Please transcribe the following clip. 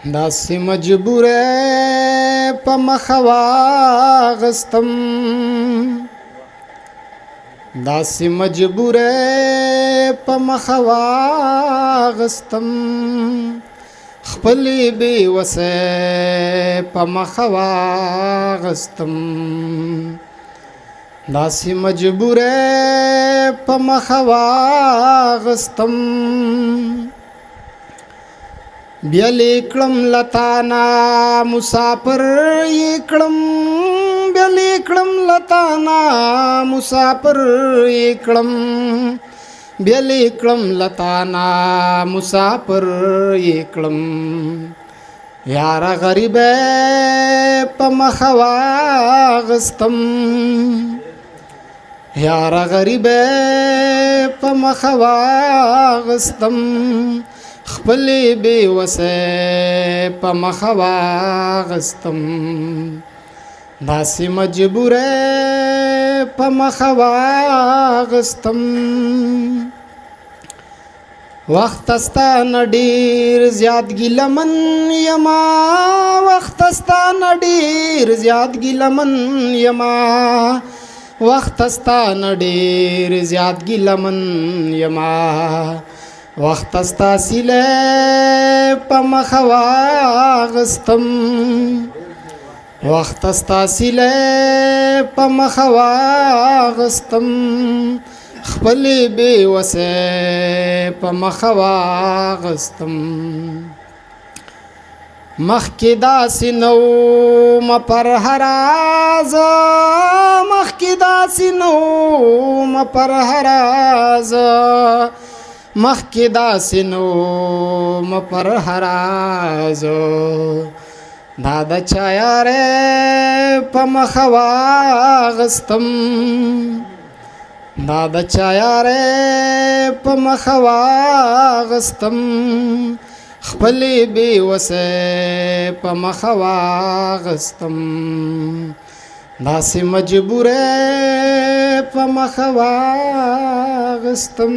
داسې مجبوره په مخه واغستم، داسې مجبوره په مخه واغستم، خپلې بې وسه په مخه واغستم، داسې مجبوره په مخه واغستم، بیا لیکلم لتانا مسافر یکلم، بیا لیکلم لتانا مسافر یکلم، بیا لیکلم لتانا مسافر یکلم، یار غریب په مخه واغستم، یار غریب په مخه واغستم، خپلې بې وسه په مخه واغستم، داسې مجبوره په مخه واغستم، وخت ستا نه ډېر زیات ګیلمن یما، وخت ستا نه ډېر زیات ګیلمن یما، وخت ستا نه ډېر زیات ګیلمن یما، وخت ستا سیله په مخه واغستم، وخت ستا سیله په مخه واغستم، خپلې بې وسه په مخه واغستم، مخکې داسې نه وم پر هر ازه، مخکې داسې نه وم پر هر ازه، مخکې داسې نه وم پر هر ازه، دا د چا یارې په مخه واغستم، دا د چا یارې په مخه واغستم، خپلې بې وسه په مخه واغستم، داسې مجبوره په مخه واغستم.